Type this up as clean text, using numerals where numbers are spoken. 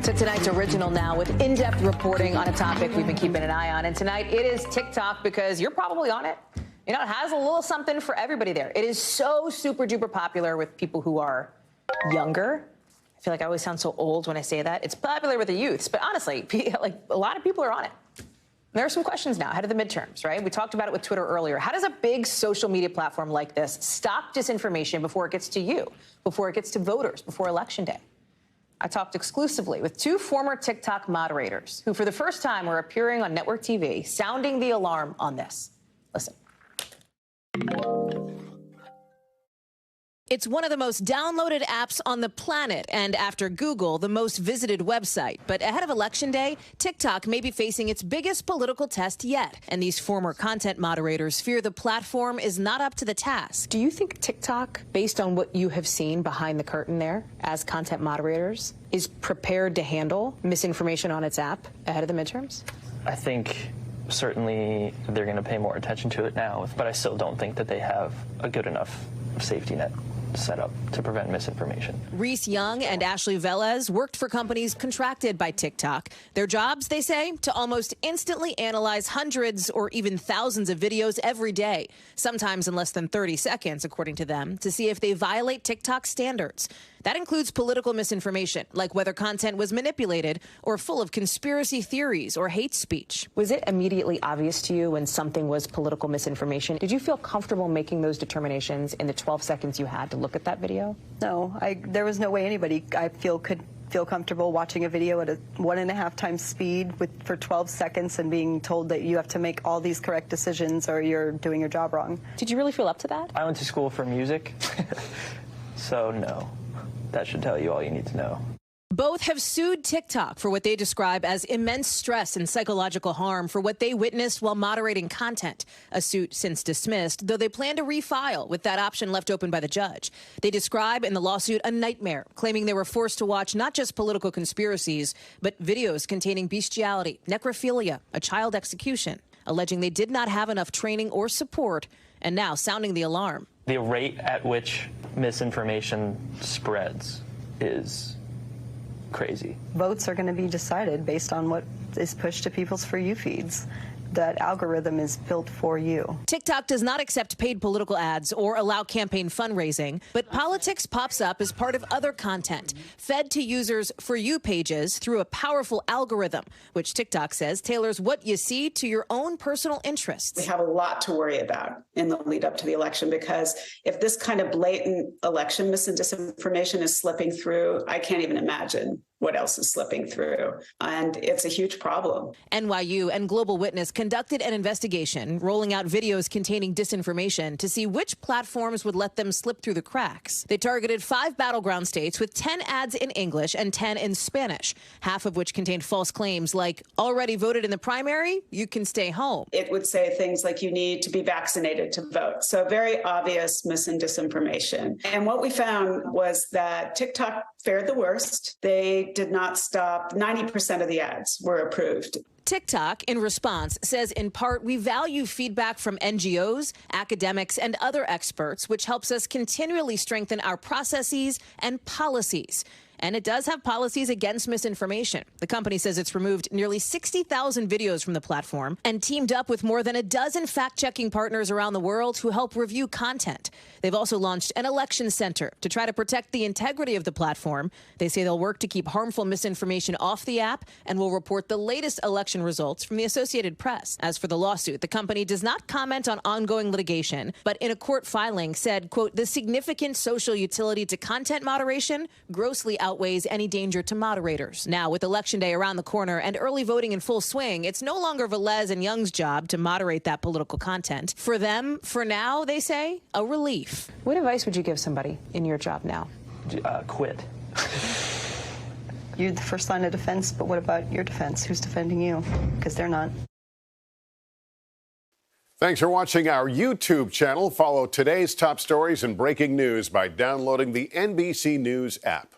To tonight's original now with in-depth reporting on a topic we've been keeping an eye on. And tonight it is TikTok, because you're probably on it. You know, it has a little something for everybody there. It is so super duper popular with people who are younger. I feel like I always sound so old when I say that. It's popular with the youths, but honestly, like a lot of people are on it. There are some questions now ahead of the midterms, right? We talked about it with Twitter earlier. How does a big social media platform like this stop disinformation before it gets to you, before it gets to voters, before Election Day? I talked exclusively with two former TikTok moderators who, for the first time, were appearing on network TV, sounding the alarm on this. Listen. It's one of the most downloaded apps on the planet, and after Google, the most visited website. But ahead of Election Day, TikTok may be facing its biggest political test yet. And these former content moderators fear the platform is not up to the task. Do you think TikTok, based on what you have seen behind the curtain there as content moderators, is prepared to handle misinformation on its app ahead of the midterms? I think certainly they're going to pay more attention to it now, but I still don't think that they have a good enough safety net set up to prevent misinformation. Reese Young and Ashley Velez worked for companies contracted by TikTok. Their jobs, they say, to almost instantly analyze hundreds or even thousands of videos every day, sometimes in less than 30 seconds, according to them, to see if they violate TikTok standards. That includes political misinformation, like whether content was manipulated or full of conspiracy theories or hate speech. Was it immediately obvious to you when something was political misinformation? Did you feel comfortable making those determinations in the 12 seconds you had to look at that video? No, there was no way anybody, I feel, could feel comfortable watching a video at a 1.5 times speed for 12 seconds and being told that you have to make all these correct decisions or you're doing your job wrong. Did you really feel up to that? I went to school for music, so no. That should tell you all you need to know. Both have sued TikTok for what they describe as immense stress and psychological harm for what they witnessed while moderating content. A suit since dismissed, though they plan to refile with that option left open by the judge. They describe in the lawsuit a nightmare, claiming they were forced to watch not just political conspiracies, but videos containing bestiality, necrophilia, a child execution, alleging they did not have enough training or support, and now sounding the alarm. The rate at which misinformation spreads is crazy. Votes are going to be decided based on what is pushed to people's For You feeds. That algorithm is built for you. TikTok does not accept paid political ads or allow campaign fundraising, but politics pops up as part of other content, fed to users' For You pages through a powerful algorithm, which TikTok says tailors what you see to your own personal interests. We have a lot to worry about in the lead up to the election, because if this kind of blatant election mis and disinformation is slipping through, I can't even imagine what else is slipping through. And it's a huge problem. NYU and Global Witness conducted an investigation, rolling out videos containing disinformation to see which platforms would let them slip through the cracks. They targeted 5 battleground states with 10 ads in English and 10 in Spanish, half of which contained false claims like, already voted in the primary, you can stay home. It would say things like you need to be vaccinated to vote. So very obvious mis and disinformation. And what we found was that TikTok fared the worst. They did not stop. 90% of the ads were approved. TikTok, in response, says in part, we value feedback from NGOs, academics, and other experts, which helps us continually strengthen our processes and policies. And it does have policies against misinformation. The company says it's removed nearly 60,000 videos from the platform and teamed up with more than a dozen fact-checking partners around the world who help review content. They've also launched an election center to try to protect the integrity of the platform. They say they'll work to keep harmful misinformation off the app and will report the latest election results from the Associated Press. As for the lawsuit, the company does not comment on ongoing litigation, but in a court filing said, quote, the significant social utility to content moderation grossly outweighs any danger to moderators. Now, with Election Day around the corner and early voting in full swing, it's no longer Velez and Young's job to moderate that political content. For them, for now, they say, a relief. What advice would you give somebody in your job now? Quit. You're the first line of defense, but what about your defense? Who's defending you? Because they're not. Thanks for watching our YouTube channel. Follow today's top stories and breaking news by downloading the NBC News app.